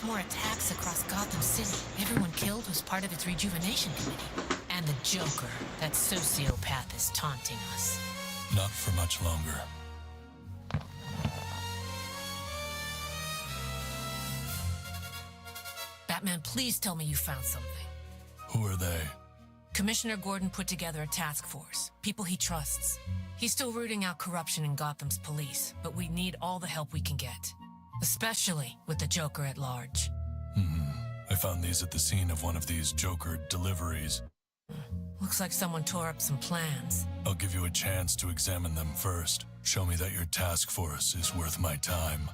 more attacks across Gotham City. Everyone killed was part of its rejuvenation committee. And the Joker, that sociopath, is taunting us. Not for much longer. Batman, please tell me you found something. Who are they? Commissioner Gordon put together a task force, people he trusts. He's still rooting out corruption in Gotham's police, but we need all the help we can get. Especially with the Joker at large. I found these at the scene of one of these Joker deliveries. Looks like someone tore up some plans. I'll give you a chance to examine them first. Show me that your task force is worth my time.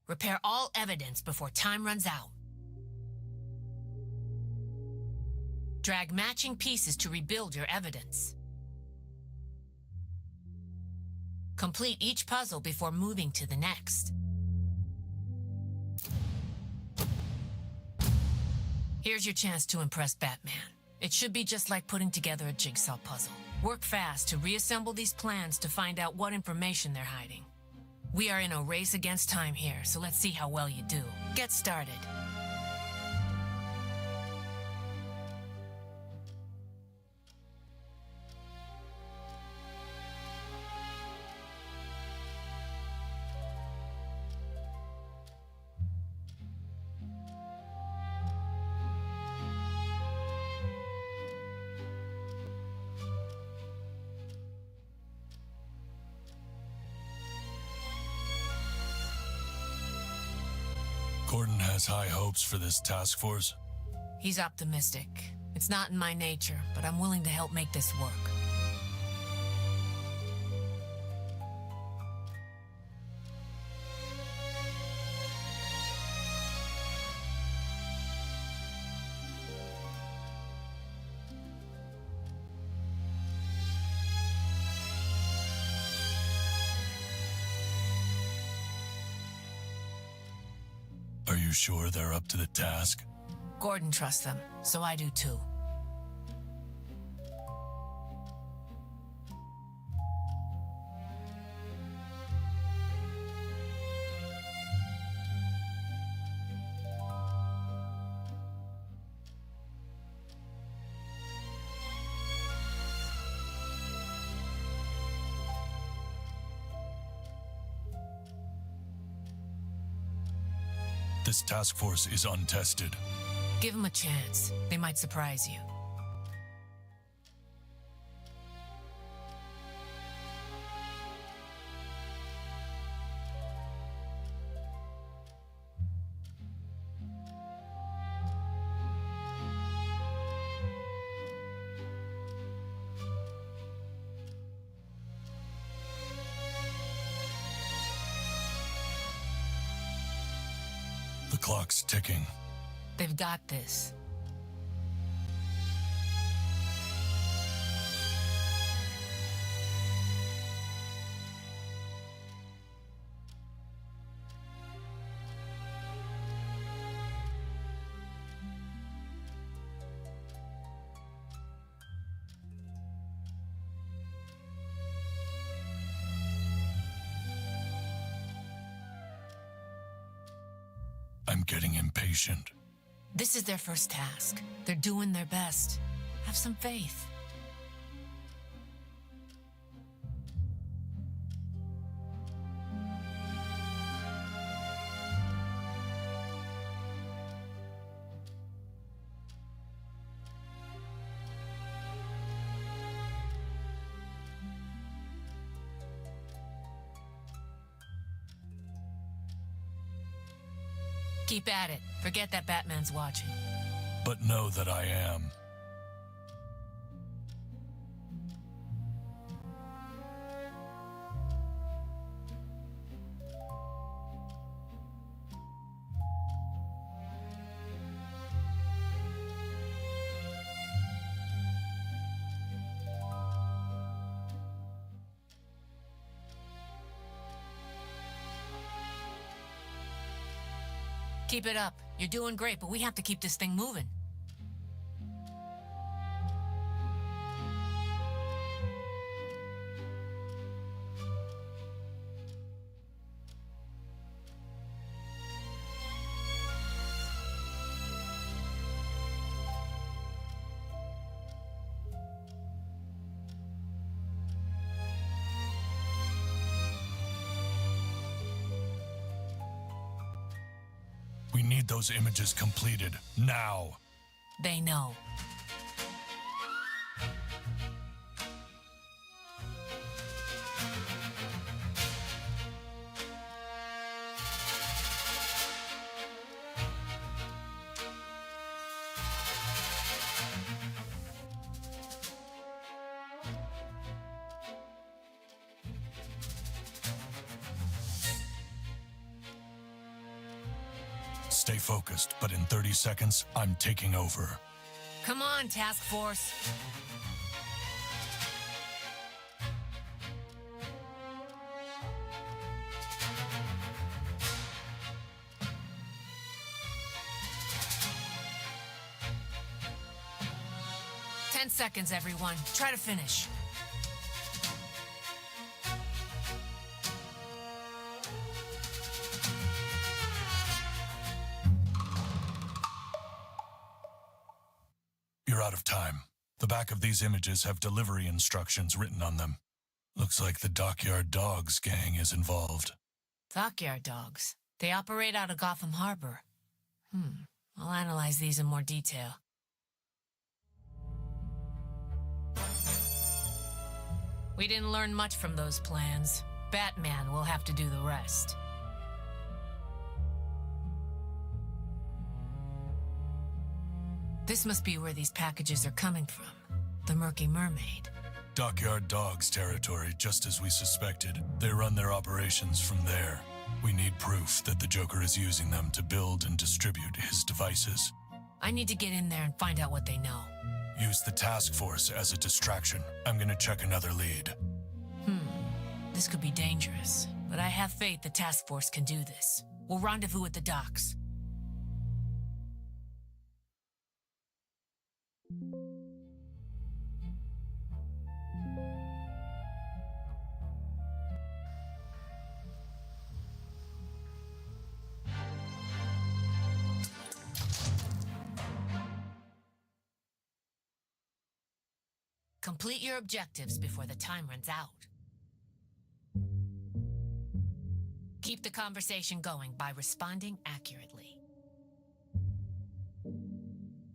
Repair all evidence before time runs out. Drag matching pieces to rebuild your evidence. Complete each puzzle before moving to the next. Here's your chance to impress Batman. It should be just like putting together a jigsaw puzzle. Work fast to reassemble these plans to find out what information they're hiding. We are in a race against time here, so let's see how well you do. Get started. Gordon has high hopes for this task force. He's optimistic. It's not in my nature, but I'm willing to help make this work. Are you sure they're up to the task? Gordon trusts them, so I do too. This task force is untested. Give them a chance. They might surprise you. The clock's ticking. They've got this. I'm getting impatient. This is their first task. They're doing their best. Have some faith. Keep at it. Forget that Batman's watching. But know that I am. Keep it up. You're doing great, but we have to keep this thing moving. We need those images completed, now. They know. Stay focused, but in 30 seconds, I'm taking over. Come on, Task Force. Ten seconds, everyone. Try to finish. You're out of time. The back of these images have delivery instructions written on them. Looks like the Dockyard Dogs gang is involved. Dockyard Dogs. They operate out of Gotham Harbor. I'll analyze these in more detail. We didn't learn much from those plans. Batman will have to do the rest. This must be where these packages are coming from. The Murky Mermaid. Dockyard Dogs territory, just as we suspected. They run their operations from there. We need proof that the Joker is using them to build and distribute his devices. I need to get in there and find out what they know. Use the task force as a distraction. I'm gonna check another lead. This could be dangerous, but I have faith the task force can do this. We'll rendezvous at the docks. Complete your objectives before the time runs out. Keep the conversation going by responding accurately.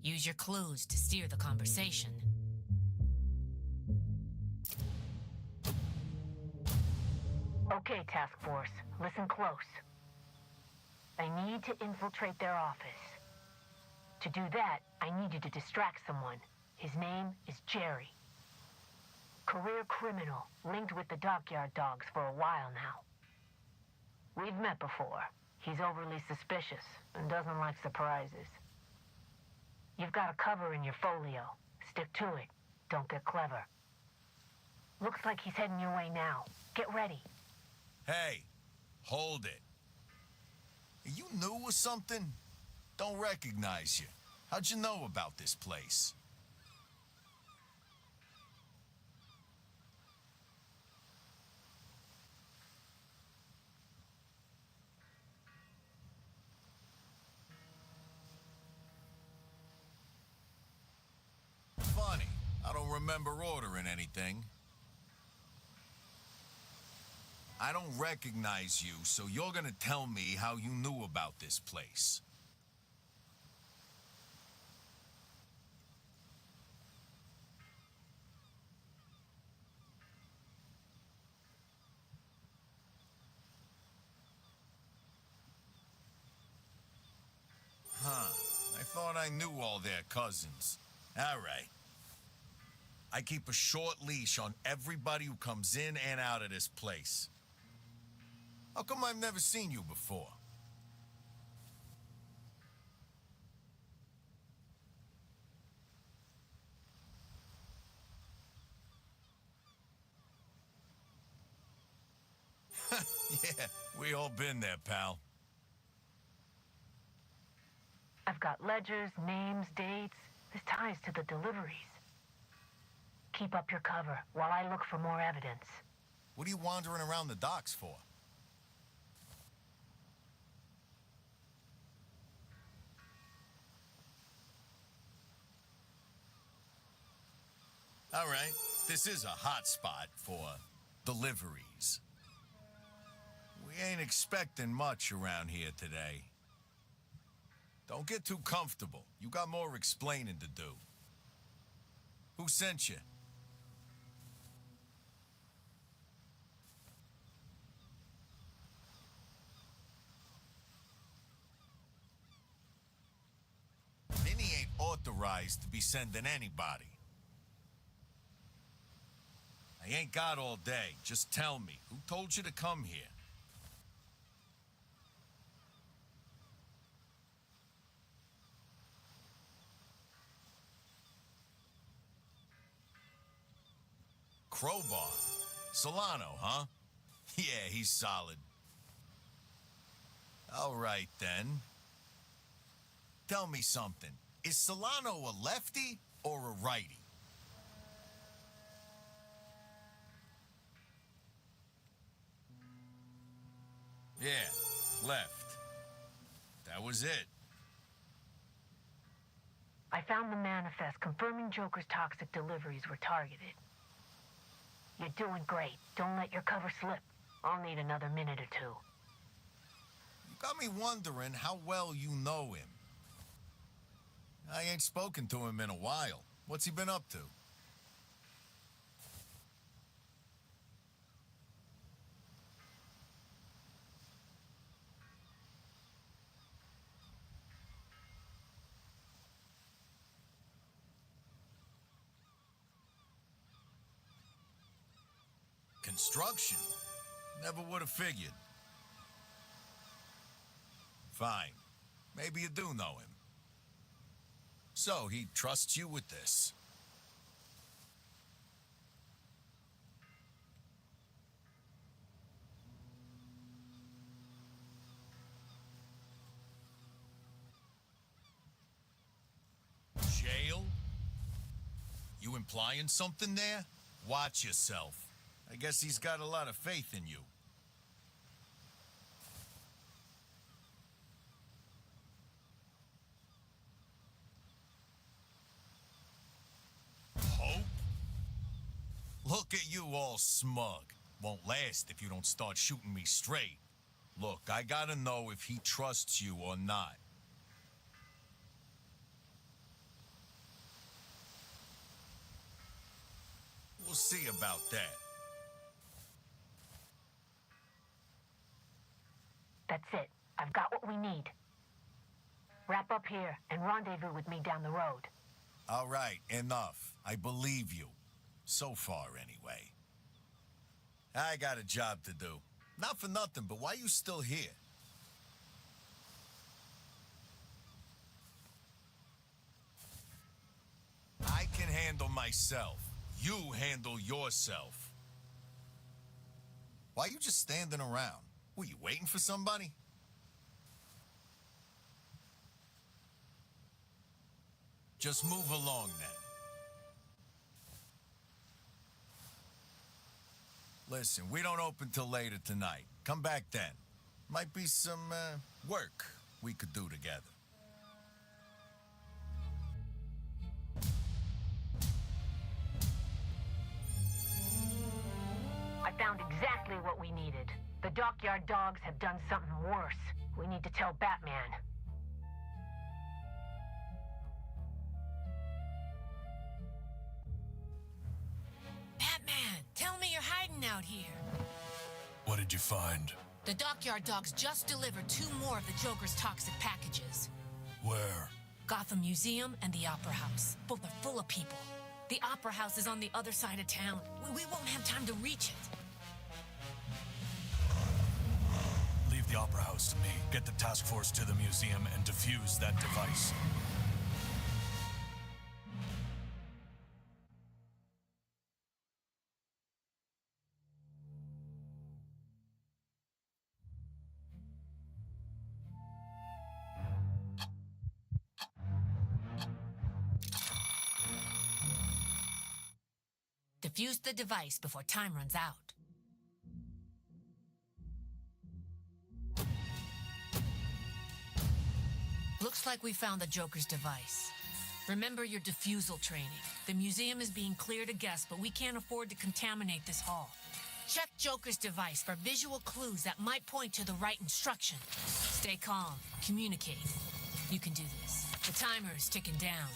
Use your clues to steer the conversation. Okay, Task Force, listen close. I need to infiltrate their office. To do that, I need you to distract someone. His name is Jerry. Career criminal, linked with the Dockyard Dogs for a while now. We've met before. He's overly suspicious and doesn't like surprises. You've got a cover in your folio. Stick to it. Don't get clever. Looks like he's heading your way now. Get ready. Hey, hold it. Are you new or something? Don't recognize you. How'd you know about this place? Funny, I don't remember ordering anything. I don't recognize you, so you're gonna tell me how you knew about this place. Huh, I thought I knew all their cousins. All right. I keep a short leash on everybody who comes in and out of this place. How come I've never seen you before? Yeah, we all been there, pal. I've got ledgers, names, dates. This ties to the deliveries. Keep up your cover while I look for more evidence. What are you wandering around the docks for? All right, this is a hot spot for deliveries. We ain't expecting much around here today. Don't get too comfortable. You got more explaining to do. Who sent you? Minnie ain't authorized to be sending anybody. I ain't got all day. Just tell me, who told you to come here? Crowbar. Solano, huh? Yeah, he's solid. All right, then. Tell me something. Is Solano a lefty or a righty? Yeah, left. That was it. I found the manifest confirming Joker's toxic deliveries were targeted. You're doing great. Don't let your cover slip. I'll need another minute or two. You got me wondering how well you know him. I ain't spoken to him in a while. What's he been up to? Construction? Never would have figured. Fine. Maybe you do know him. So he trusts you with this. Jail? You implying something there? Watch yourself. I guess he's got a lot of faith in you. Hope? Look at you all smug. Won't last if you don't start shooting me straight. Look, I gotta know if he trusts you or not. We'll see about that. That's it. I've got what we need. Wrap up here and rendezvous with me down the road. All right, enough. I believe you. So far, anyway. I got a job to do. Not for nothing, but why you still here? I can handle myself. You handle yourself. Why you just standing around? Were you waiting for somebody? Just move along then. Listen, we don't open till later tonight. Come back then. Might be some work we could do together. I found exactly what we needed. The dockyard dogs have done something worse. We need to tell Batman. Batman, tell me you're hiding out here. What did you find? The dockyard dogs just delivered 2 more of the Joker's toxic packages. Where? Gotham Museum and the Opera House. Both are full of people. The Opera House is on the other side of town. We won't have time to reach it. Leave the Opera House to me. Get the task force to the museum and defuse that device. Defuse the device before time runs out. Looks like we found the Joker's device. Remember your defusal training. The museum is being cleared of guests, but we can't afford to contaminate this hall. Check Joker's device for visual clues that might point to the right instruction. Stay calm. Communicate. You can do this. The timer is ticking down.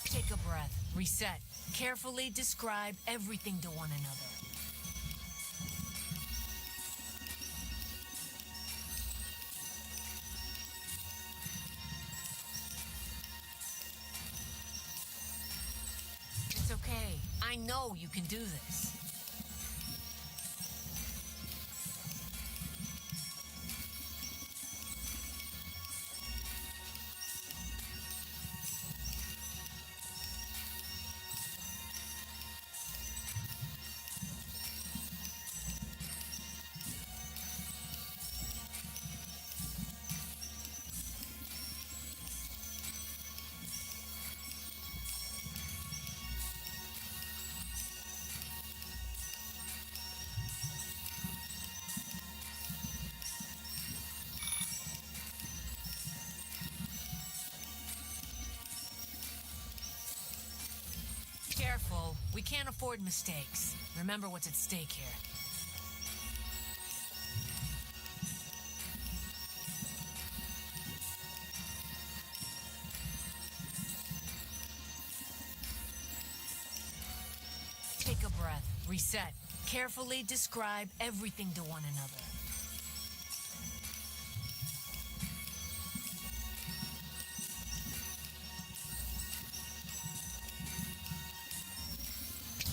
Take a breath. Reset. Carefully describe everything to one another. It's okay. I know you can do this. Careful. We can't afford mistakes. Remember what's at stake here. Take a breath. Reset. Carefully describe everything to one another.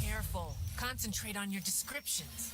Careful. Concentrate on your descriptions.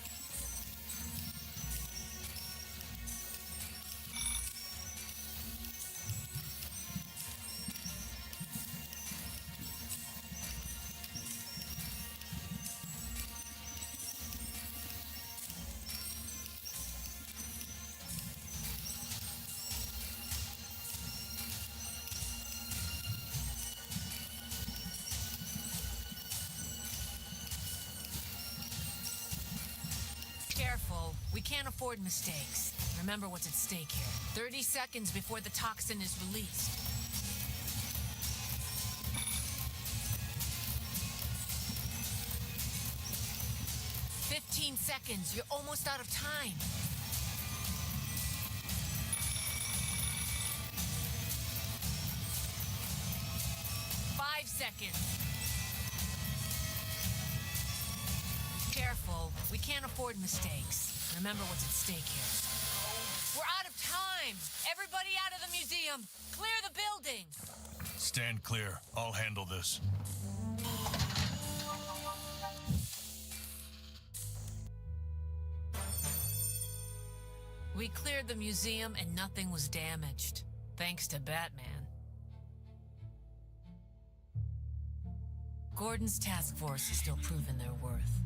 Careful. We can't afford mistakes. Remember what's at stake here. 30 seconds before the toxin is released. Seconds. You're almost out of time. Five seconds. Careful. We can't afford mistakes. Remember what's at stake here. We're out of time. Everybody out of the museum. Clear the building. Stand clear. I'll handle this. We cleared the museum and nothing was damaged. Thanks to Batman. Gordon's task force is still proving their worth.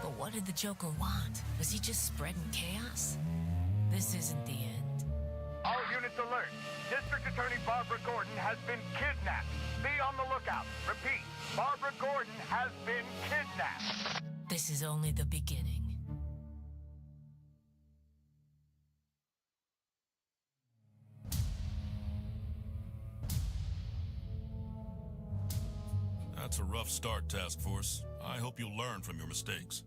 But what did the Joker want? Was he just spreading chaos? This isn't the end. All units alert. District Attorney Barbara Gordon has been kidnapped. Be on the lookout. Repeat, Barbara Gordon has been kidnapped. This is only the beginning. That's a rough start, Task Force. I hope you'll learn from your mistakes.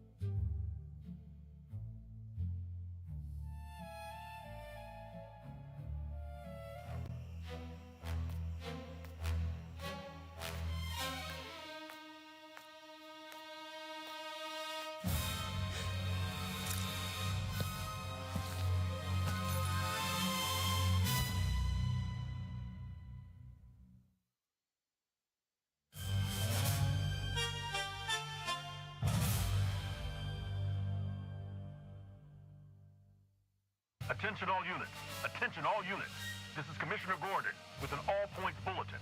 Attention all units. Attention all units. This is Commissioner Gordon with an all-points bulletin.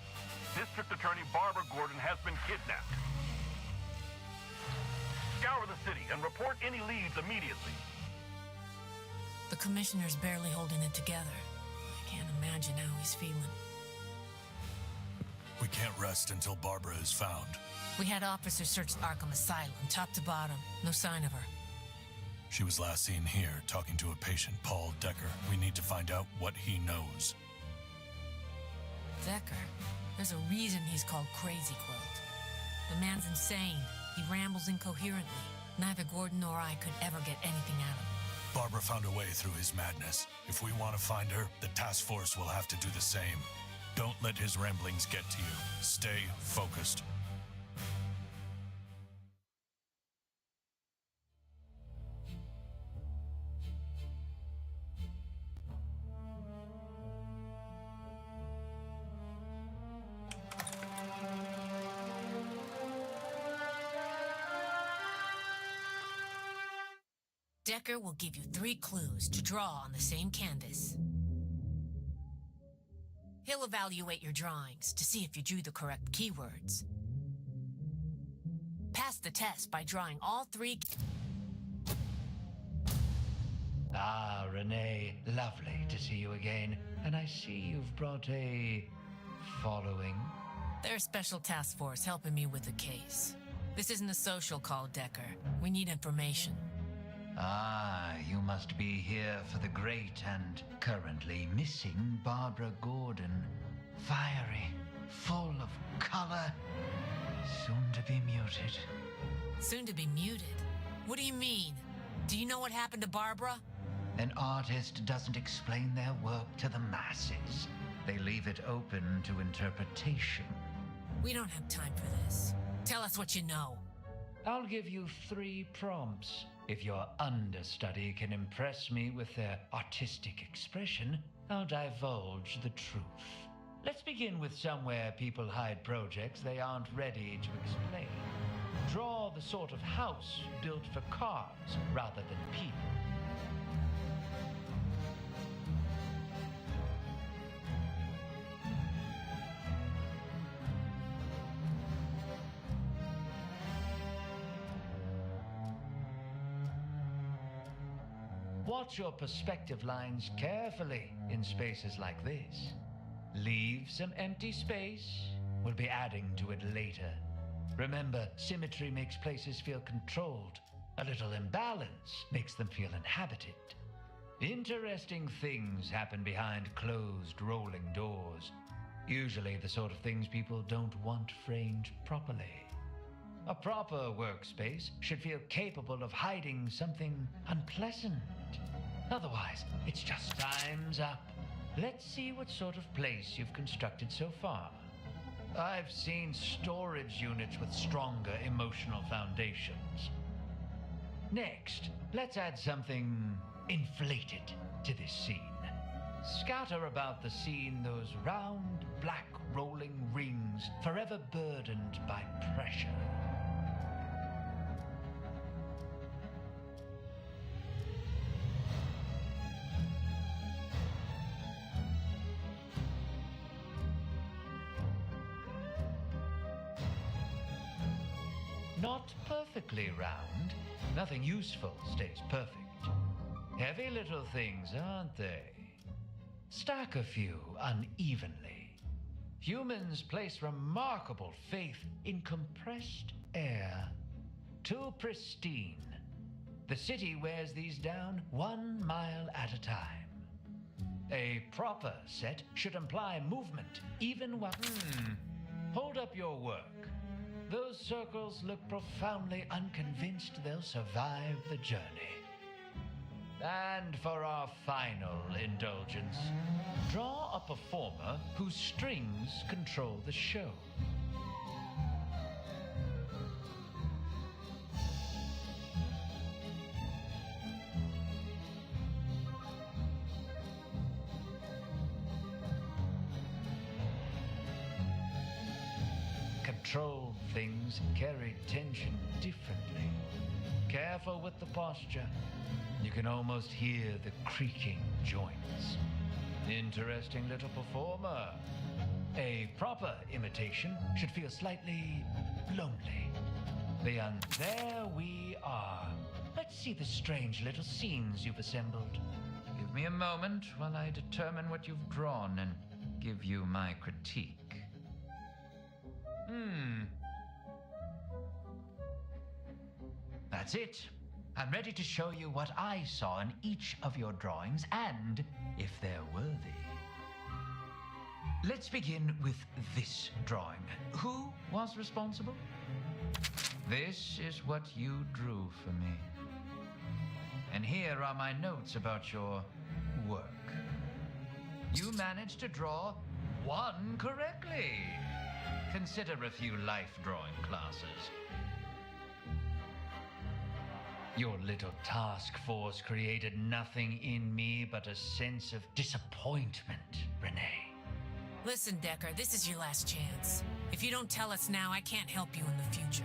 District Attorney Barbara Gordon has been kidnapped. Scour the city and report any leads immediately. The commissioner's barely holding it together. I can't imagine how he's feeling. We can't rest until Barbara is found. We had officers search Arkham Asylum, top to bottom. No sign of her. She was last seen here, talking to a patient, Paul Decker. We need to find out what he knows. Decker? There's a reason he's called Crazy Quilt. The man's insane. He rambles incoherently. Neither Gordon nor I could ever get anything out of him. Barbara found a way through his madness. If we want to find her, the task force will have to do the same. Don't let his ramblings get to you. Stay focused. Decker will give you 3 clues to draw on the same canvas. He'll evaluate your drawings to see if you drew the correct keywords. Pass the test by drawing all 3... Ah, Renee, lovely to see you again. And I see you've brought a following. They're a special task force helping me with a case. This isn't a social call, Decker. We need information. Ah, you must be here for the great and currently missing Barbara Gordon. Fiery, full of color, soon to be muted. Soon to be muted? What do you mean? Do you know what happened to Barbara? An artist doesn't explain their work to the masses. They leave it open to interpretation. We don't have time for this. Tell us what you know. I'll give you 3 prompts. If your understudy can impress me with their artistic expression, I'll divulge the truth. Let's begin with somewhere people hide projects they aren't ready to explain. Draw the sort of house built for cars rather than people. Watch your perspective lines carefully in spaces like this. Leave some empty space. We'll be adding to it later. Remember, symmetry makes places feel controlled. A little imbalance makes them feel inhabited. Interesting things happen behind closed rolling doors. Usually the sort of things people don't want framed properly. A proper workspace should feel capable of hiding something unpleasant. Otherwise, it's just time's up. Let's see what sort of place you've constructed so far. I've seen storage units with stronger emotional foundations. Next, let's add something inflated to this scene. Scatter about the scene those round, black, rolling rings forever burdened by pressure. Not perfectly round. Nothing useful stays perfect. Heavy little things, aren't they? Stack a few unevenly. Humans place remarkable faith in compressed air. Too pristine. The city wears these down 1 mile at a time. A proper set should imply movement, even while... Hold up your work. Those circles look profoundly unconvinced they'll survive the journey. And for our final indulgence, draw a performer whose strings control the show. Controlled things carry tension differently. Careful with the posture. You can almost hear the creaking joints. Interesting little performer. A proper imitation should feel slightly lonely. There we are. Let's see the strange little scenes you've assembled. Give me a moment while I determine what you've drawn and give you my critique. That's it. I'm ready to show you what I saw in each of your drawings and if they're worthy. Let's begin with this drawing. Who was responsible? This is what you drew for me. And here are my notes about your work. You managed to draw one correctly. Consider a few life drawing classes. Your little task force created nothing in me but a sense of disappointment, Renee. Listen, Decker, this is your last chance. If you don't tell us now, I can't help you in the future.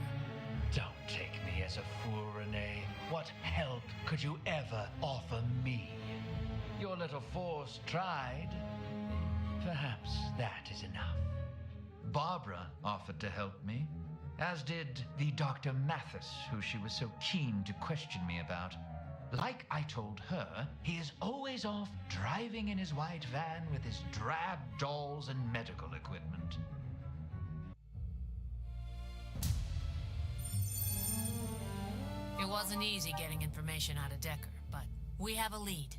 Don't take me as a fool, Renee. What help could you ever offer me? Your little force tried. Perhaps that is enough. Barbara offered to help me, as did the Dr. Mathis, who she was so keen to question me about. Like I told her, he is always off driving in his white van with his drab dolls and medical equipment. It wasn't easy getting information out of Decker, but we have a lead.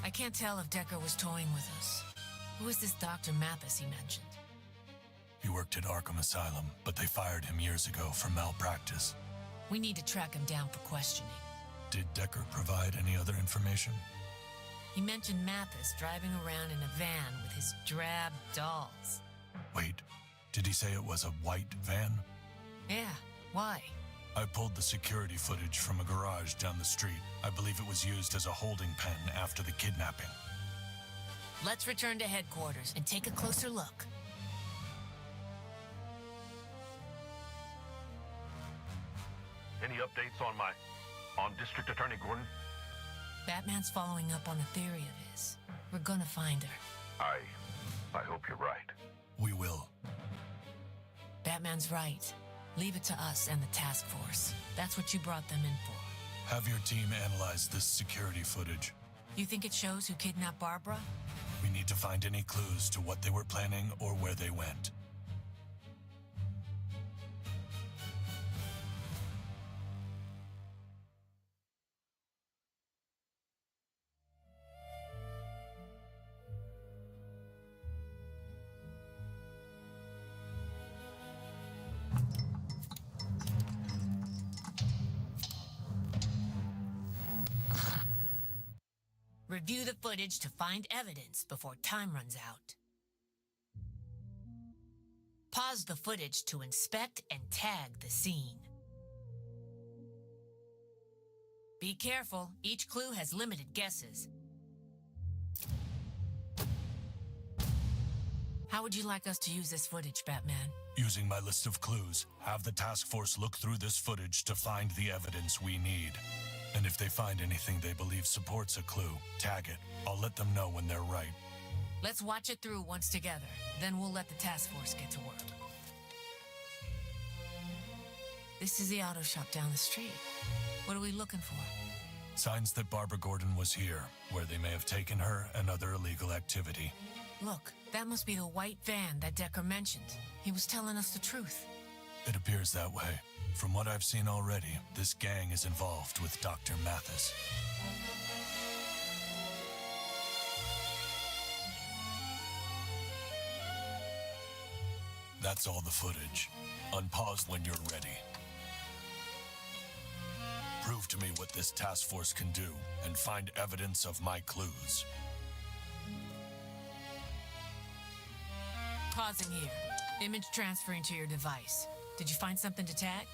I can't tell if Decker was toying with us. Who is this Dr. Mathis he mentioned? He worked at Arkham Asylum, but they fired him years ago for malpractice. We need to track him down for questioning. Did Decker provide any other information? He mentioned Mathis driving around in a van with his drab dolls. Wait, did he say it was a white van? Yeah, why? I pulled the security footage from a garage down the street. I believe it was used as a holding pen after the kidnapping. Let's return to headquarters and take a closer look. Any updates on District Attorney Gordon? Batman's following up on a theory of his. We're gonna find her. I hope you're right. We will. Batman's right. Leave it to us and the task force. That's what you brought them in for. Have your team analyze this security footage. You think it shows who kidnapped Barbara? We need to find any clues to what they were planning or where they went. Review the footage to find evidence before time runs out. Pause the footage to inspect and tag the scene. Be careful, each clue has limited guesses. How would you like us to use this footage, Batman? Using my list of clues, have the task force look through this footage to find the evidence we need. And if they find anything they believe supports a clue, tag it. I'll let them know when they're right. Let's watch it through once together. Then we'll let the task force get to work. This is the auto shop down the street. What are we looking for? Signs that Barbara Gordon was here, where they may have taken her and other illegal activity. Look, that must be the white van that Decker mentioned. He was telling us the truth. It appears that way. From what I've seen already, this gang is involved with Dr. Mathis. That's all the footage. Unpause when you're ready. Prove to me what this task force can do, and find evidence of my clues. Pausing here. Image transferring to your device. Did you find something to tag?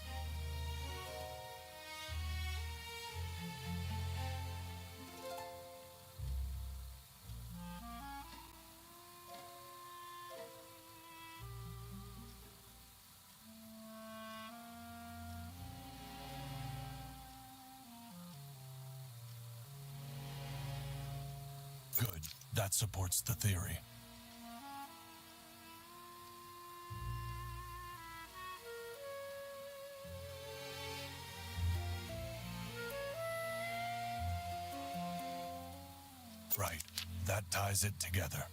Good. That supports the theory. Right. That ties it together.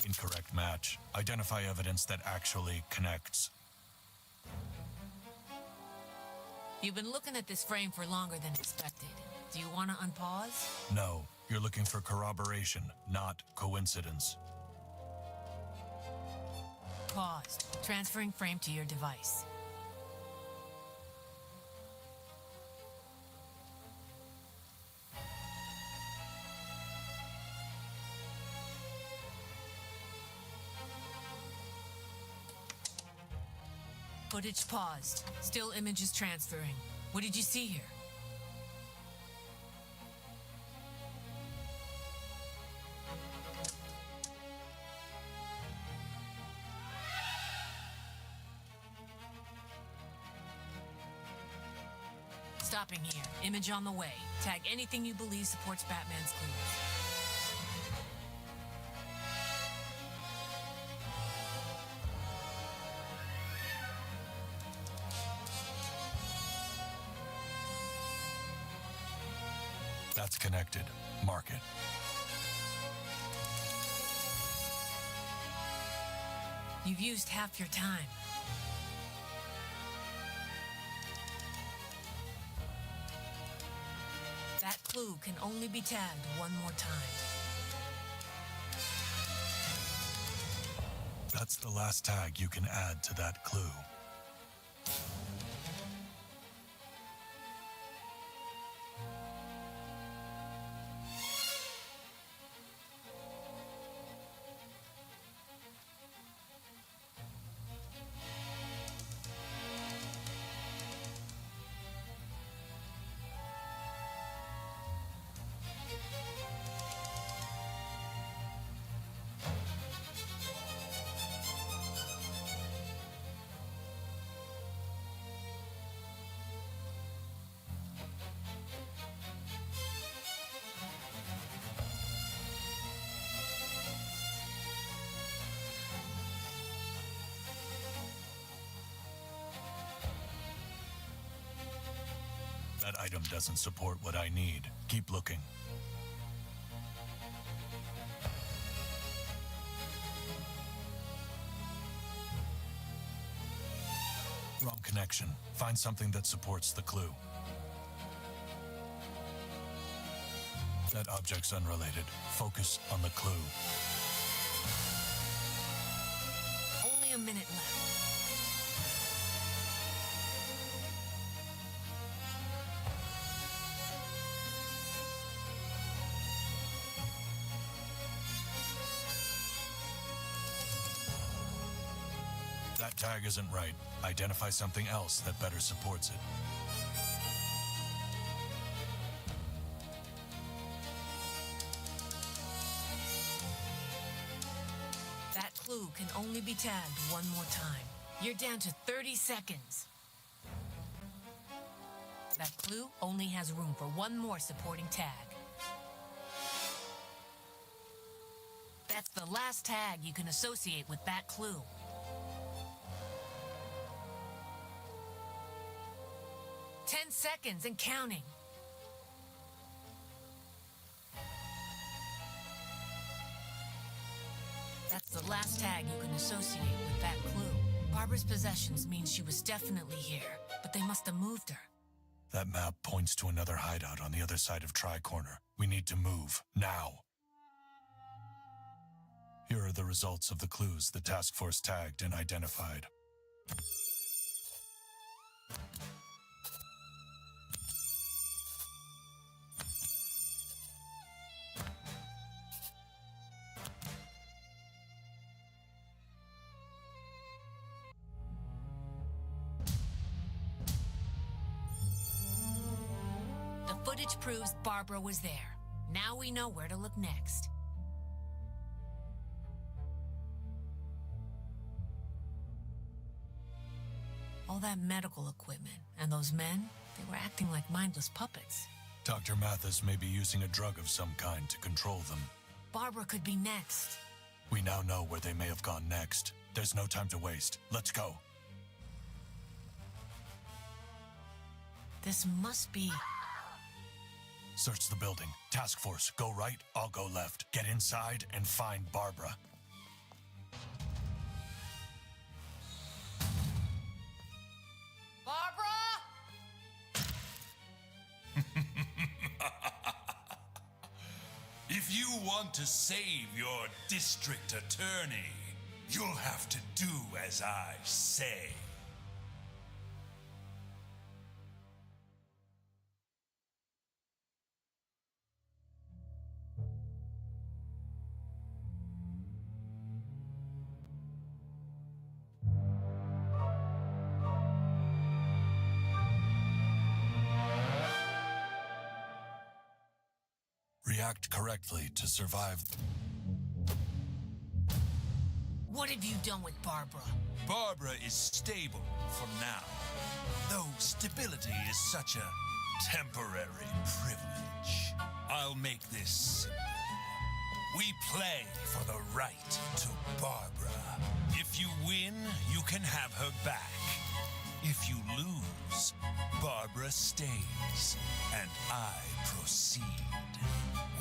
Incorrect match. Identify evidence that actually connects. You've been looking at this frame for longer than expected. Do you want to unpause? No, you're looking for corroboration, not coincidence. Paused. Transferring frame to your device. Footage paused. Still images transferring. What did you see here? Stopping here. Image on the way. Tag anything you believe supports Batman's clues. That's connected. Mark it. You've used half your time. That clue can only be tagged one more time. That's the last tag you can add to that clue. That item doesn't support what I need. Keep looking. Wrong connection. Find something that supports the clue. That object's unrelated. Focus on the clue. Only a minute left. That tag isn't right. Identify something else that better supports it. That clue can only be tagged one more time. You're down to 30 seconds. That clue only has room for one more supporting tag. That's the last tag you can associate with that clue. 10 seconds and counting. That's the last tag you can associate with that clue. Barbara's possessions means she was definitely here, but they must have moved her. That map points to another hideout on the other side of Tri-Corner. We need to move, now. Here are the results of the clues the task force tagged and identified. The footage proves Barbara was there. Now we know where to look next. All that medical equipment and those men, they were acting like mindless puppets. Dr. Mathis may be using a drug of some kind to control them. Barbara could be next. We now know where they may have gone next. There's no time to waste. Let's go. This must be... Search the building. Task force, go right, I'll go left. Get inside and find Barbara. Barbara! If you want to save your district attorney, you'll have to do as I say. React correctly to survive. What have you done with Barbara? Barbara is stable for now, though stability is such a temporary privilege. I'll make this simple. We play for the right to Barbara. If you win, you can have her back. If you lose, Barbara stays, and I proceed.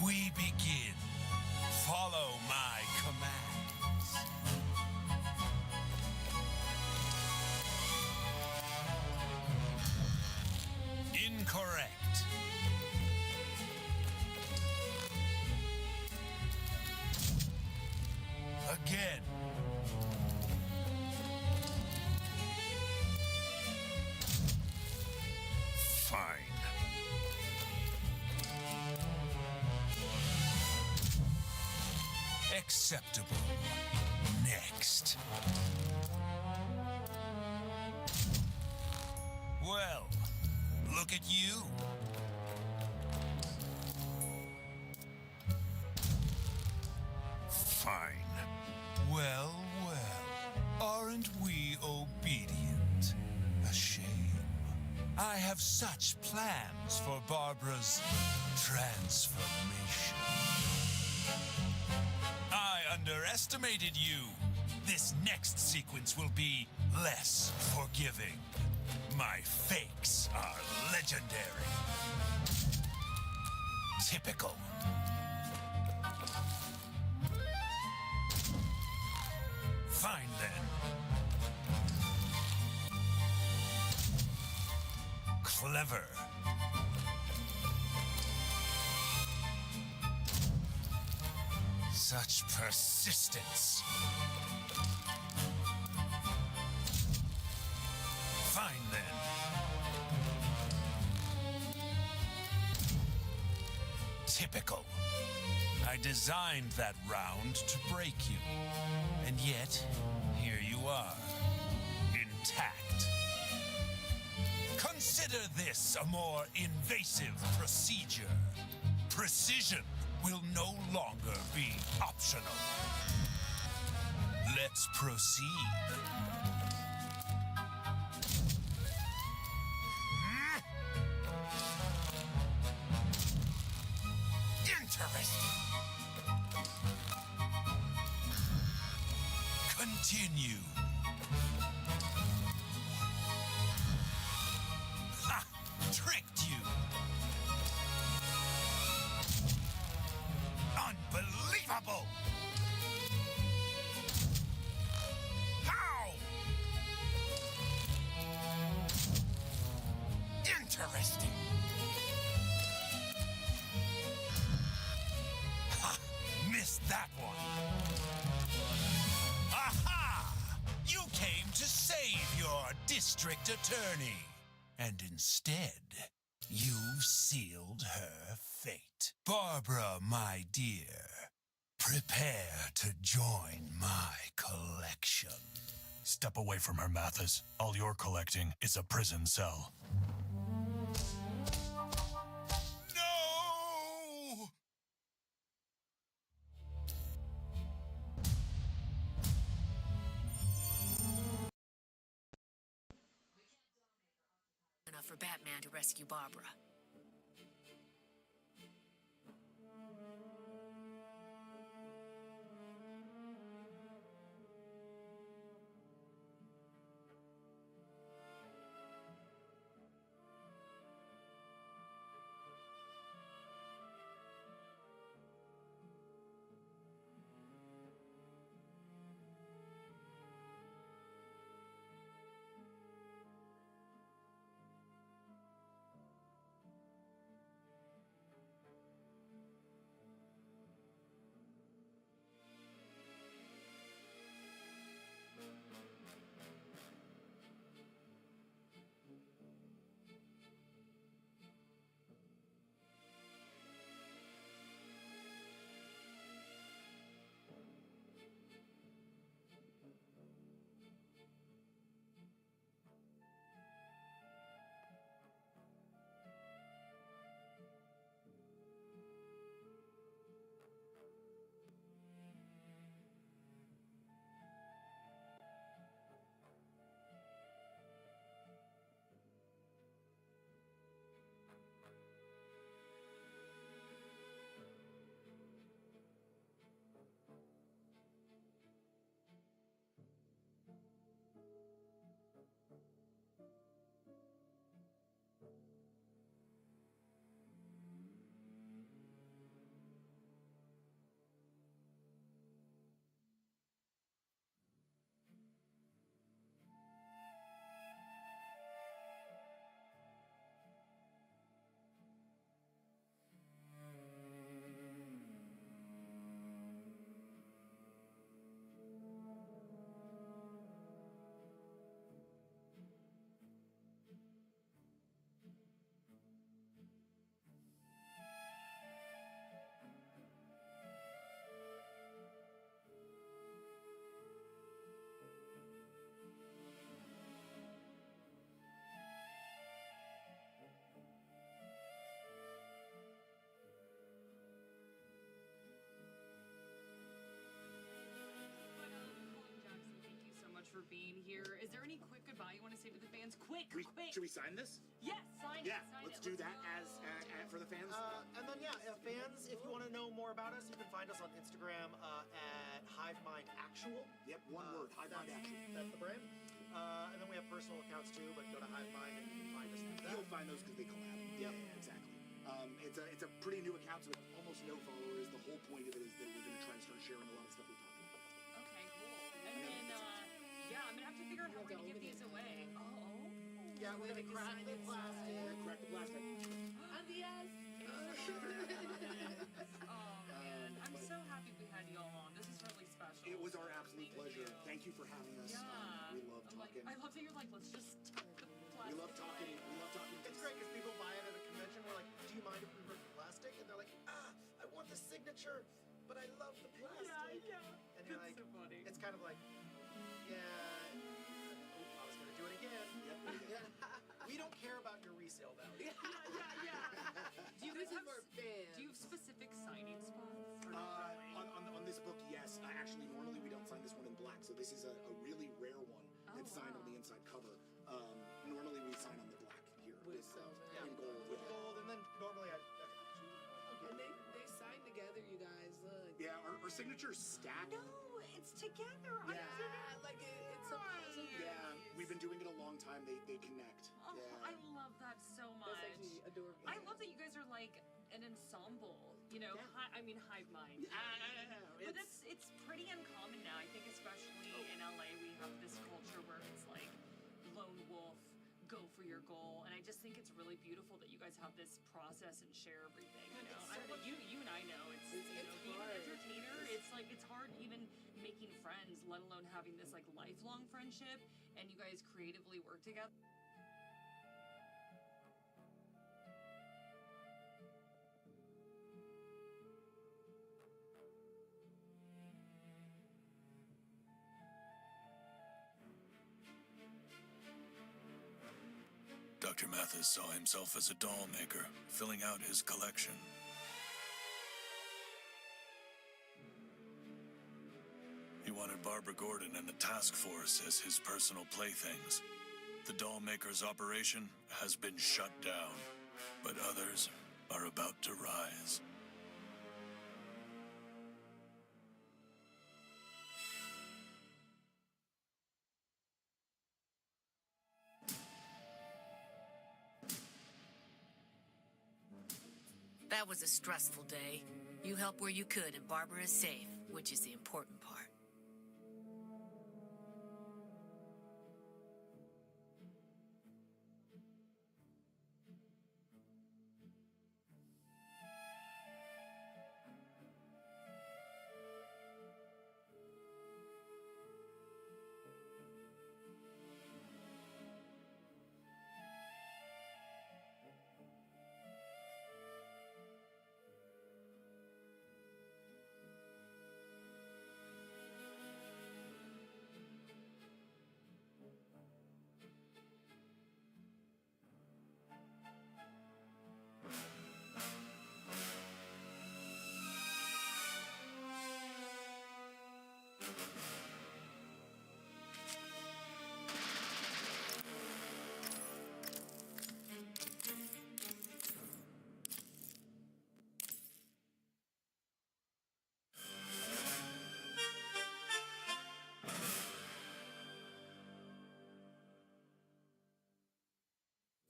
We begin. Follow my commands. Incorrect. Again. Fine. Acceptable. Next. Well, look at you. Fine. Well, aren't we obedient? A shame. I have such plans for Barbara's transformation. I underestimated you. This next sequence will be less forgiving. My fakes are legendary. Typical. Fine then. Clever. Such persistence. Fine then. Typical. I designed that round to break you. And yet, here you are, intact. Consider this a more invasive procedure. Precision will no longer be optional. Let's proceed. Interesting. Continue. Ha! Tricked you. Unbelievable! How? Interesting. missed that one. Aha! You came to save your district attorney. And instead, you've sealed her fate. Barbara, my dear, prepare to join my collection. Step away from her, Mathis. All you're collecting is a prison cell. No! Enough for Batman to rescue Barbara. For being here. Is there any quick goodbye you want to say to the fans? Quick! Should we sign this? Yes, sign Yeah, it. let's do that as for the fans. And then fans, if you want to know more about us, you can find us on Instagram at HiveMindActual. Yep, one word, HiveMindActual. That's the brand. And then we have personal accounts too, but go to HiveMind and you can find us through that. You'll find those because they collab. Yep. Yeah, exactly. It's a pretty new account, so with almost no followers. The whole point of it is that we're going to try to start sharing a lot of stuff we talked about. Okay, cool. And then, yeah, I'm going to have to figure out how we're going to give these away. Oh. Yeah, we're going to crack the plastic. Crack the plastic. Yes. Oh, man. I'm so happy we had you all on. This is really special. It was our absolute pleasure. Thank you for having us. Yeah. We love talking. I love that you're like, let's just tuck the plastic. We love talking. We love talking. It's great because people buy it at a convention. We're like, do you mind if we remove the plastic? And they're like, I want the signature, but I love the plastic. Yeah. And you're like, so funny. It's kind of like, yeah, I was going to do it again. Yep. We don't care about your resale value. Yeah. Do you guys have specific signing spots? Or not really? On this book, yes. Actually, normally we don't sign this one in black, so this is a really rare one that's signed on the inside cover. Normally we sign on the black here. In gold. With gold, and then normally And they signed together, you guys. Look. Yeah, our signatures stack. No, it's together. Yeah. It's a puzzle. Yeah, we've been doing it a long time. They connect. Oh, yeah. I love that so much. That's actually adorable. I love that you guys are like an ensemble. You know, hive mind. But it's pretty uncommon now. I think especially in LA we have this culture where it's like lone wolf, go for your goal, and I just think it's really beautiful that you guys have this process and share everything. You know, you and I know it's you know, being an entertainer aren't even making friends, let alone having this like lifelong friendship, and you guys creatively work together. Dr. Mathis saw himself as a doll maker, filling out his collection. He wanted Barbara Gordon and the task force as his personal playthings. The doll maker's operation has been shut down, but others are about to rise. That was a stressful day. You helped where you could, and Barbara is safe, which is the important part.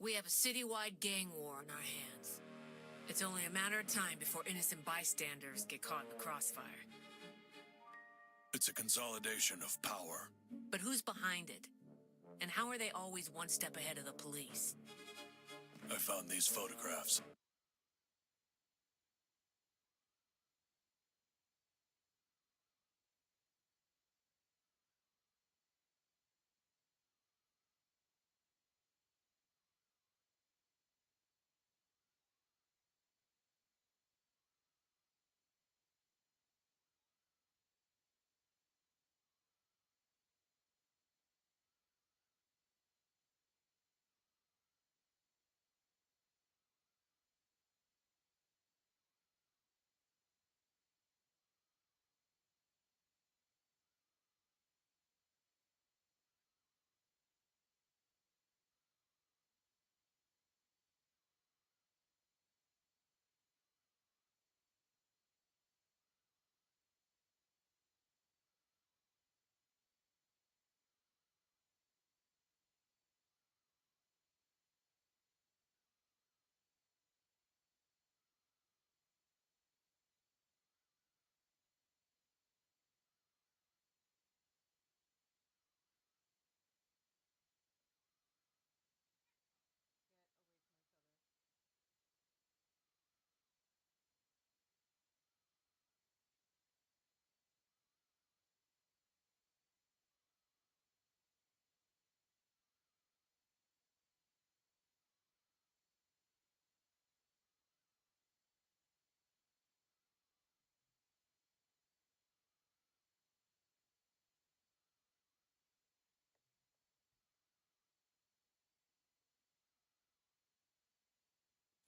We have a citywide gang war on our hands. It's only a matter of time before innocent bystanders get caught in the crossfire. It's a consolidation of power. But who's behind it? And how are they always one step ahead of the police? I found these photographs.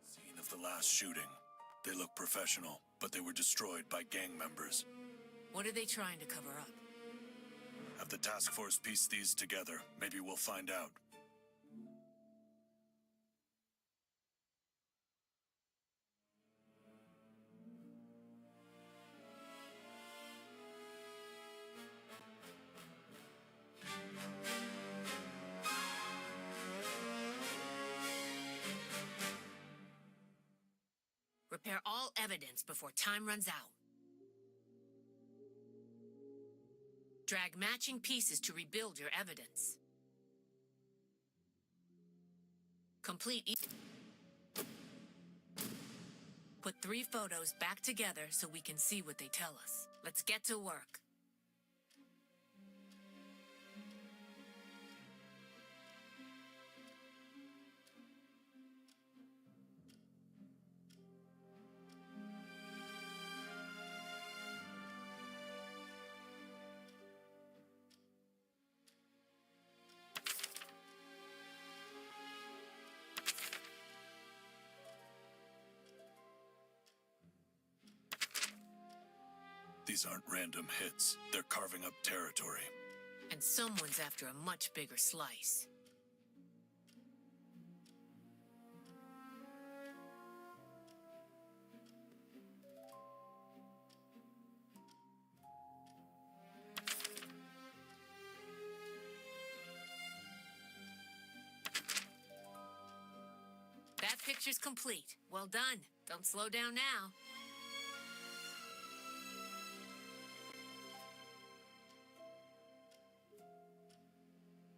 Scene of the last shooting. They look professional, but they were destroyed by gang members. What are they trying to cover up? Have the task force piece these together. Maybe we'll find out. Repair all evidence before time runs out. Drag matching pieces to rebuild your evidence. Complete Put 3 photos back together so we can see what they tell us. Let's get to work. These aren't random hits. They're carving up territory. And someone's after a much bigger slice. That picture's complete. Well done. Don't slow down now.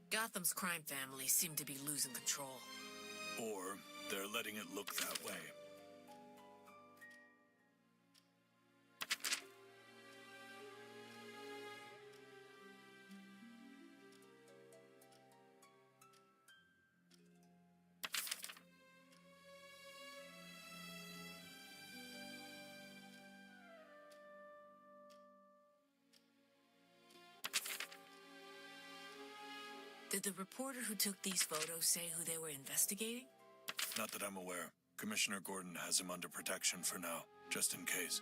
Gotham's crime families seem to be losing control. Or they're letting it look that way. Did the reporter who took these photos say who they were investigating? Not that I'm aware. Commissioner Gordon has him under protection for now, just in case.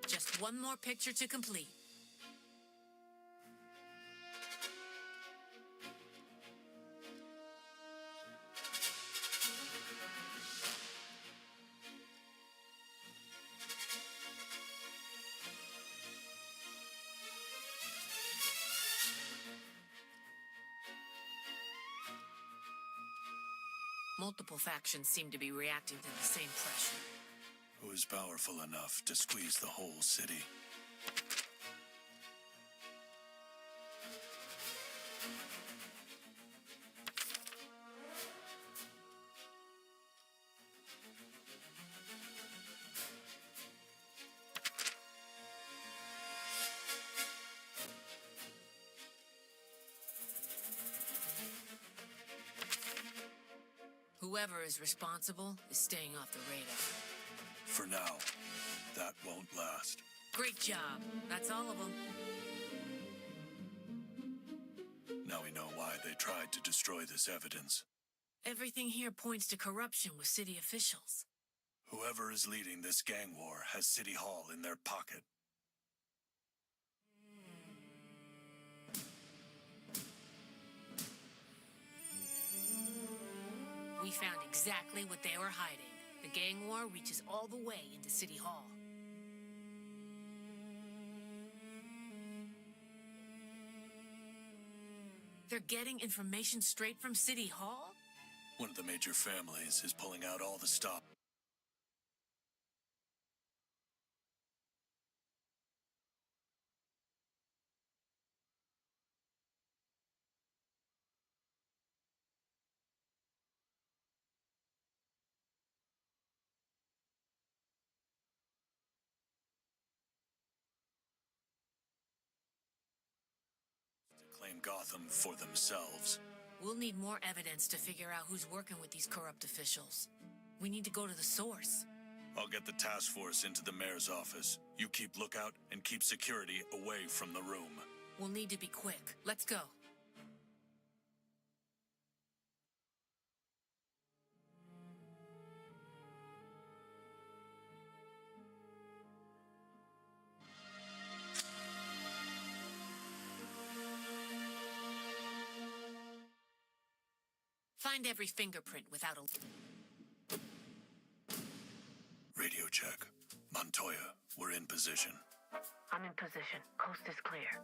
Just one more picture to complete. Multiple factions seem to be reacting to the same pressure. Who is powerful enough to squeeze the whole city? Whoever is responsible is staying off the radar. For now, that won't last. Great job. That's all of them. Now we know why they tried to destroy this evidence. Everything here points to corruption with city officials. Whoever is leading this gang war has City Hall in their pocket. We found exactly what they were hiding. The gang war reaches all the way into City Hall. They're getting information straight from City Hall? One of the major families is pulling out all the stop. To claim Gotham for themselves. We'll need more evidence to figure out who's working with these corrupt officials. We need to go to the source. I'll get the task force into the mayor's office. You keep lookout and keep security away from the room. We'll need to be quick. Let's go. Find every fingerprint without a... Radio check. Montoya, we're in position. I'm in position. Coast is clear.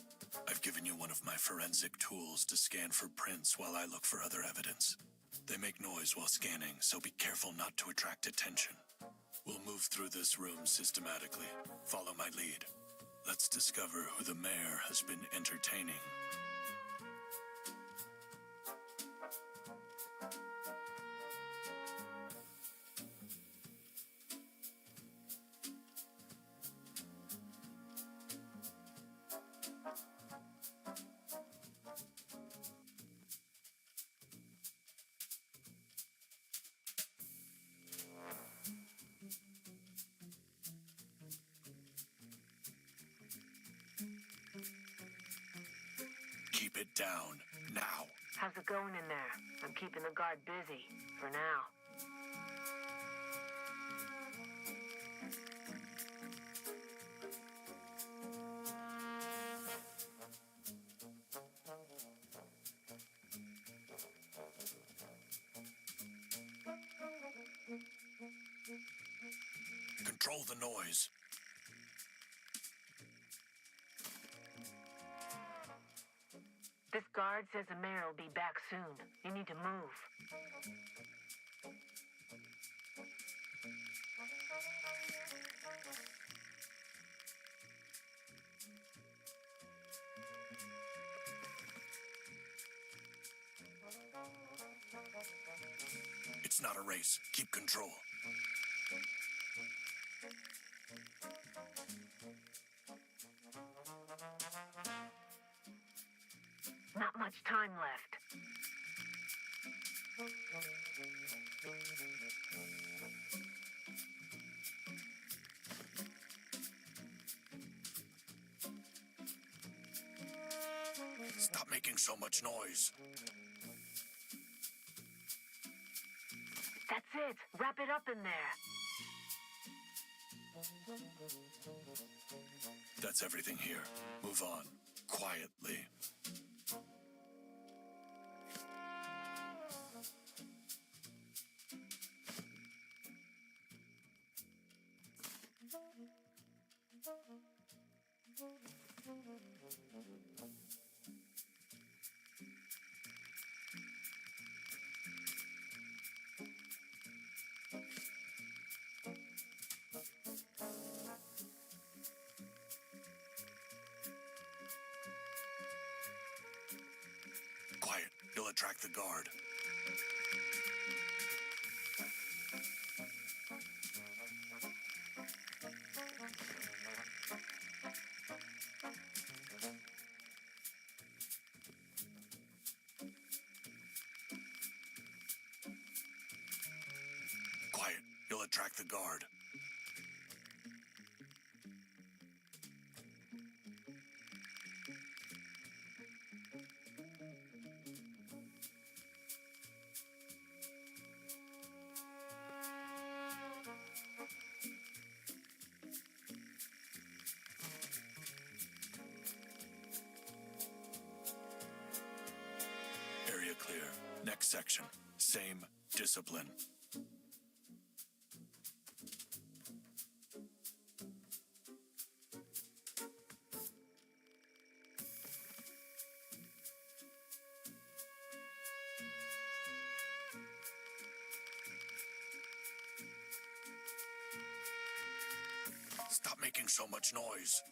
I've given you one of my forensic tools to scan for prints while I look for other evidence. They make noise while scanning, so be careful not to attract attention. We'll move through this room systematically. Follow my lead. Let's discover who the mayor has been entertaining. it down, now. How's it going in there? I'm keeping the guard busy, for now. Control the noise. This guard says the mayor will be back soon. You need to move. It's not a race. Keep control. Not much time left. Stop making so much noise. That's it. Wrap it up in there. That's everything here. Move on. Quietly. Quiet. You'll attract the guard. Quiet. You'll attract the guard. Area clear. Next section. Same discipline. Stop making so much noise.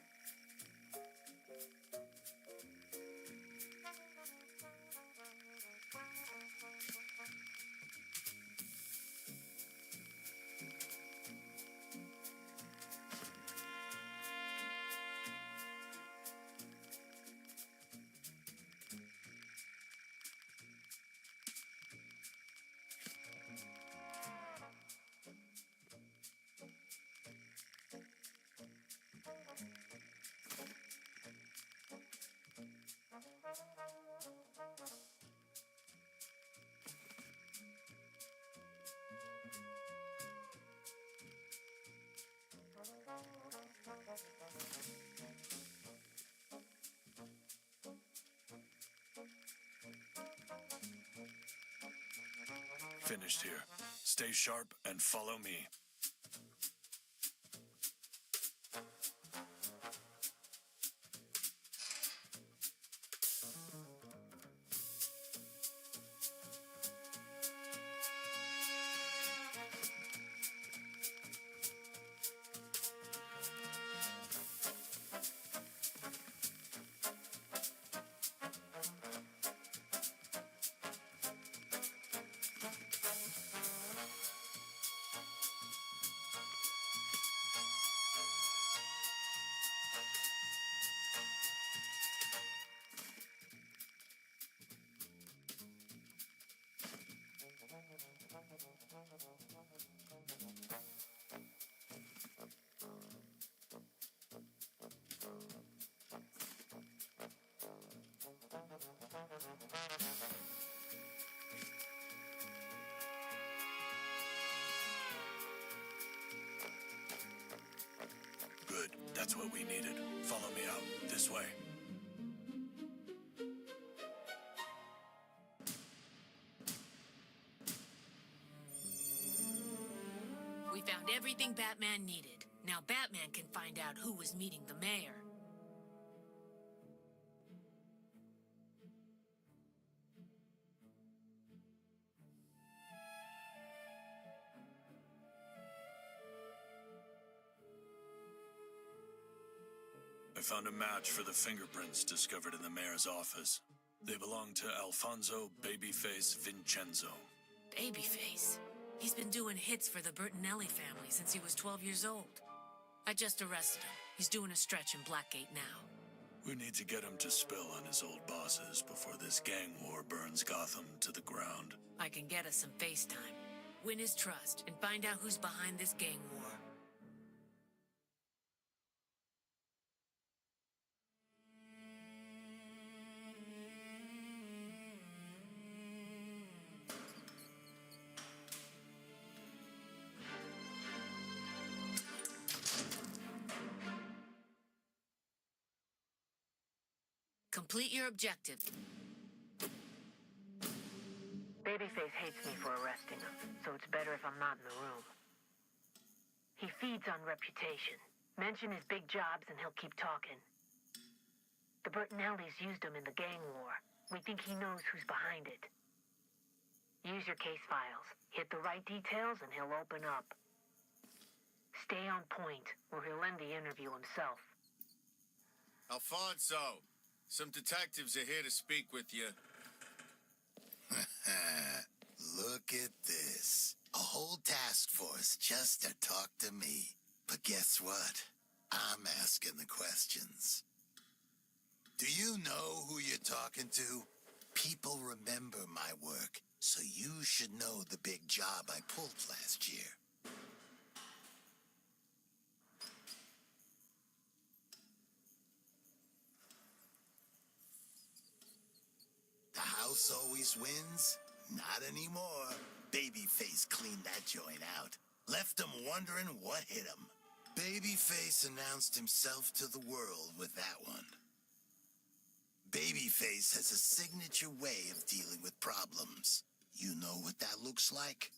Finished here. Stay sharp and follow me. Good. That's what we needed. Follow me out. This way. We found everything Batman needed. Now Batman can find out who was meeting the mayor. I found a match for the fingerprints discovered in the mayor's office. They belong to Alfonso Babyface Vincenzo. Babyface? He's been doing hits for the Bertinelli family since he was 12 years old. I just arrested him. He's doing a stretch in Blackgate now. We need to get him to spill on his old bosses before this gang war burns Gotham to the ground. I can get us some FaceTime, win his trust, and find out who's behind this gang war. Complete your objective. Babyface hates me for arresting him, so it's better if I'm not in the room. He feeds on reputation. Mention his big jobs and he'll keep talking. The Bertinellis used him in the gang war. We think he knows who's behind it. Use your case files. Hit the right details and he'll open up. Stay on point, or he'll end the interview himself. Alfonso, some detectives are here to speak with you. Look at this. A whole task force just to talk to me. But guess what? I'm asking the questions. Do you know who you're talking to? People remember my work, so you should know the big job I pulled last year. The house always wins? Not anymore. Babyface cleaned that joint out. Left them wondering what hit him. Babyface announced himself to the world with that one. Babyface has a signature way of dealing with problems. You know what that looks like?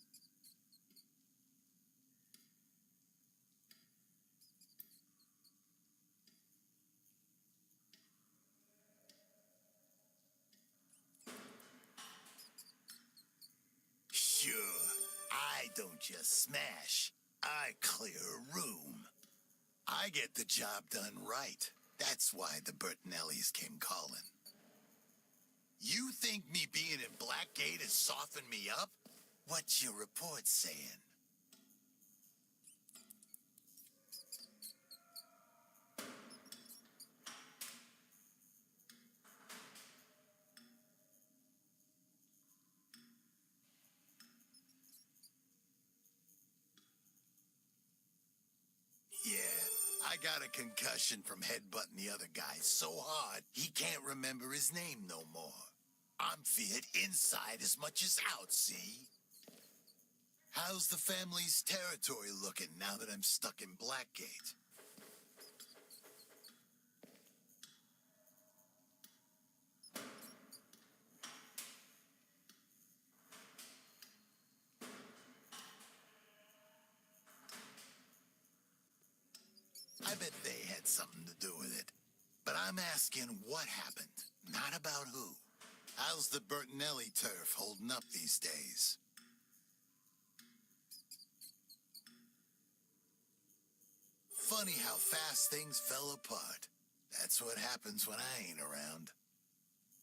Sure, I don't just smash. I clear a room. I get the job done right. That's why the Bertinellis came calling. You think me being in Blackgate has softened me up? What's your report saying? Yeah, I got a concussion from headbutting the other guy so hard he can't remember his name no more. I'm feared inside as much as out, see? How's the family's territory looking now that I'm stuck in Blackgate? I bet they had something to do with it. But I'm asking what happened, not about who. How's the Bertinelli turf holding up these days? Funny how fast things fell apart. That's what happens when I ain't around.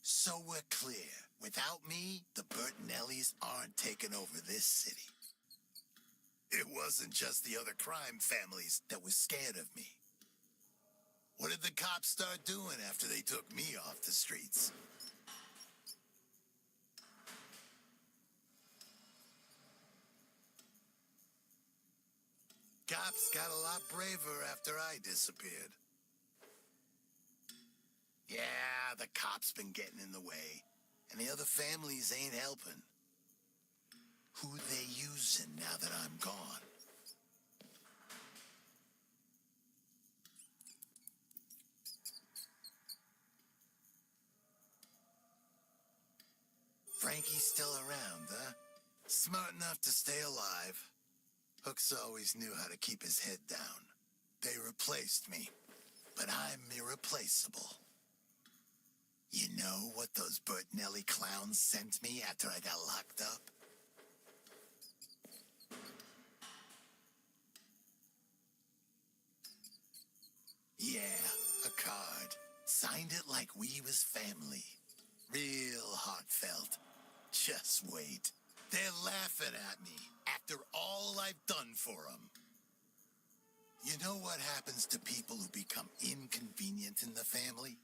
So we're clear. Without me, the Bertinellis aren't taking over this city. It wasn't just the other crime families that were scared of me. What did the cops start doing after they took me off the streets? Cops got a lot braver after I disappeared. Yeah, the cops been getting in the way. and the other families ain't helping. Who they using now that I'm gone? Frankie's still around, huh? Smart enough to stay alive. Hooks always knew how to keep his head down. They replaced me, but I'm irreplaceable. You know what those Bertinelli clowns sent me after I got locked up? Yeah, a card. Signed it like we was family. Real heartfelt. Just wait. They're laughing at me after all I've done for them. You know what happens to people who become inconvenient in the family?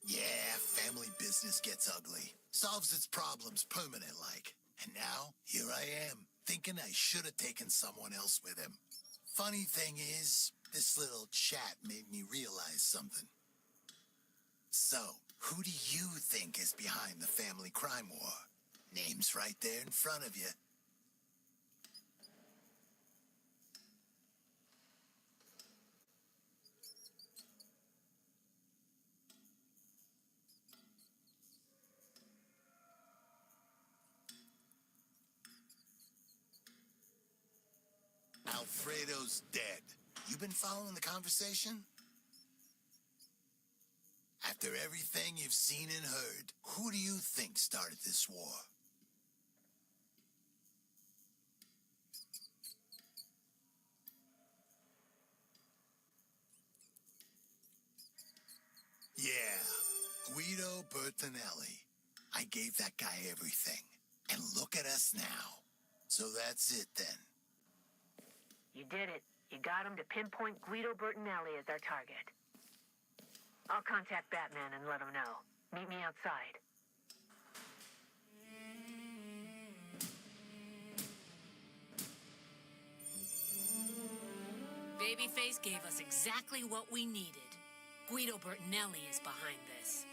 Yeah, family business gets ugly. Solves its problems permanent-like. And now, here I am, thinking I should have taken someone else with him. Funny thing is, this little chat made me realize something. So, who do you think is behind the family crime war? Name's right there in front of you. Alfredo's dead. You been following the conversation? After everything you've seen and heard, who do you think started this war? Yeah, Guido Bertinelli. I gave that guy everything. And look at us now. So that's it then. You did it. You got him to pinpoint Guido Bertinelli as our target. I'll contact Batman and let him know. Meet me outside. Babyface gave us exactly what we needed. Guido Bertinelli is behind this.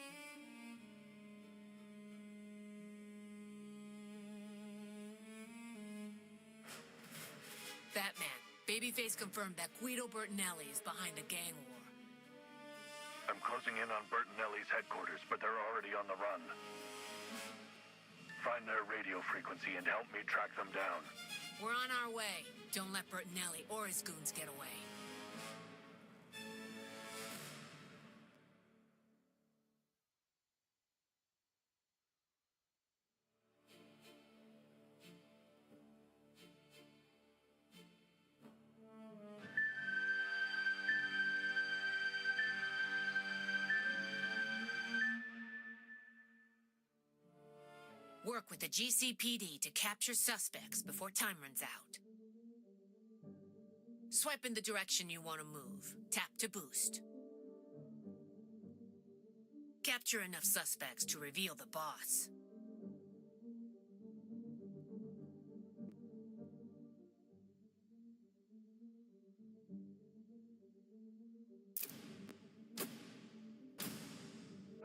Batman, Babyface confirmed that Guido Bertinelli is behind the gang war. I'm closing in on Bertinelli's headquarters, but they're already on the run. Find their radio frequency and help me track them down. We're on our way. Don't let Bertinelli or his goons get away. Work with the GCPD to capture suspects before time runs out. Swipe in the direction you want to move. Tap to boost. Capture enough suspects to reveal the boss.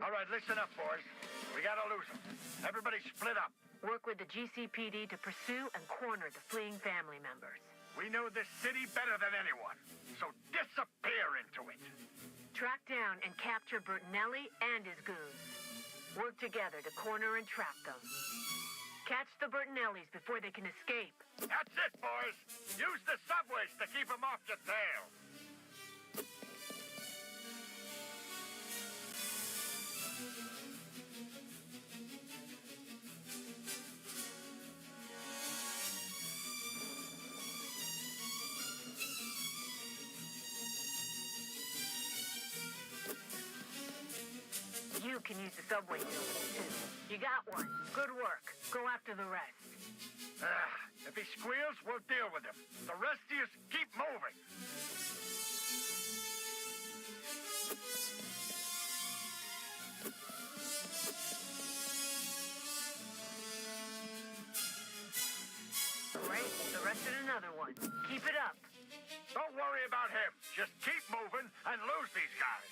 All right, listen up, boys. We gotta lose them. Everybody split up. Work with the GCPD to pursue and corner the fleeing family members. We know this city better than anyone, so disappear into it. Track down and capture Bertinelli and his goons. Work together to corner and trap them. Catch the Bertinellis before they can escape. That's it, boys. Use the subways to keep them off your tail. You can use the subway buildings, too. You got one. Good work. Go after the rest. If he squeals, we'll deal with him. The rest of you keep moving. Great. Arrested another one. Keep it up. worry about him. Just keep moving and lose these guys.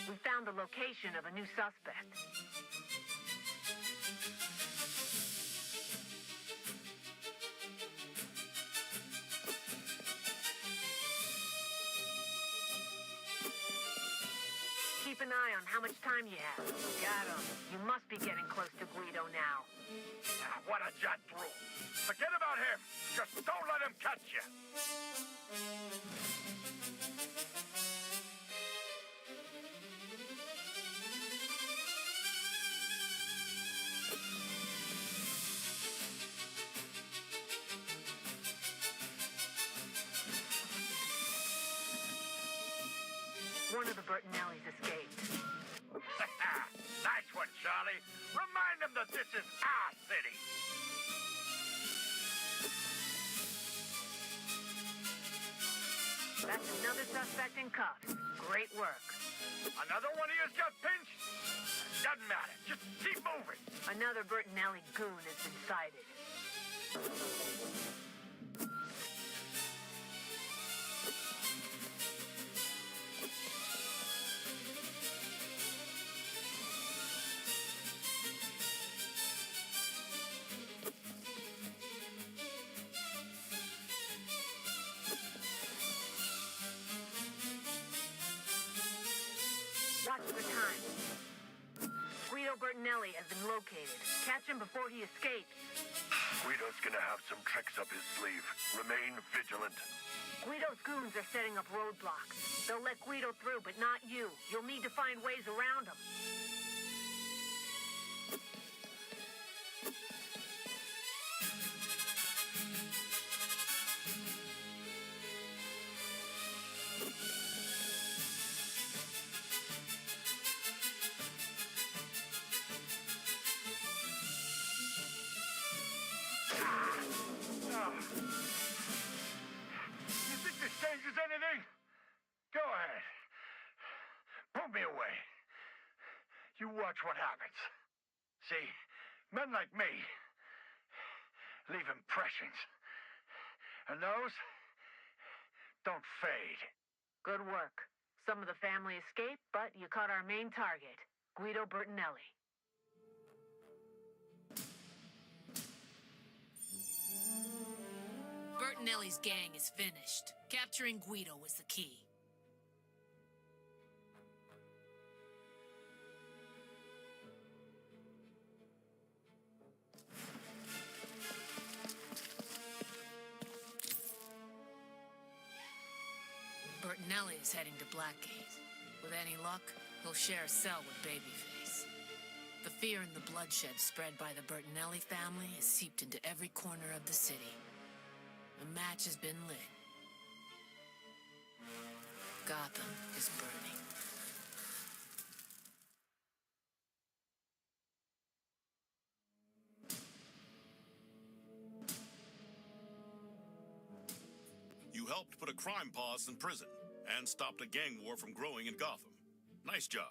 We found the location of a new suspect. Keep an eye on how much time you have. Got him. You must be getting close to Guido now. What a jet rule. Forget about him. Just don't let him catch you. One of the Bertinellis escaped. Nice one, Charlie. Remind them that this is our city. That's another suspect in cuffs. Great work. Another one of you got pinched? Doesn't matter. Just keep moving. Another Bertinelli goon has been sighted. Watch the time. Guido Bertinelli has been located. Catch him before he escapes. Guido's gonna have some tricks up his sleeve. Remain vigilant. Guido's goons are setting up roadblocks. They'll let Guido through, but not you. You'll need to find ways around them. You think this changes anything? Go ahead. Pull me away. You watch what happens. See, men like me leave impressions. And those don't fade. Good work. Some of the family escaped, but you caught our main target, Guido Bertinelli. Bertinelli's gang is finished. Capturing Guido was the key. Bertinelli is heading to Blackgate. With any luck, he'll share a cell with Babyface. The fear and the bloodshed spread by the Bertinelli family has seeped into every corner of the city. A match has been lit. Gotham is burning. You helped put a crime pause in prison and stopped a gang war from growing in Gotham. Nice job.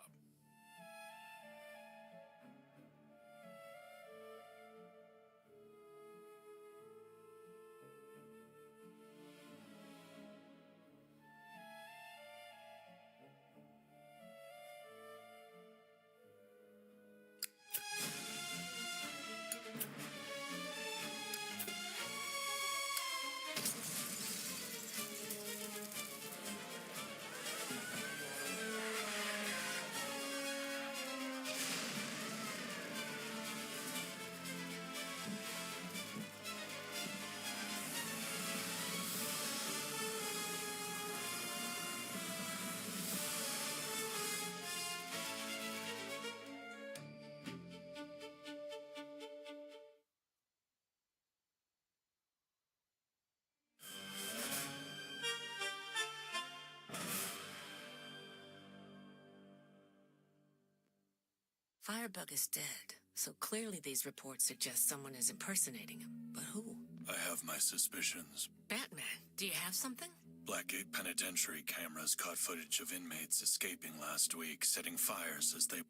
Firebug is dead, so clearly these reports suggest someone is impersonating him. But who? I have my suspicions. Batman, do you have something? Blackgate Penitentiary cameras caught footage of inmates escaping last week, setting fires as they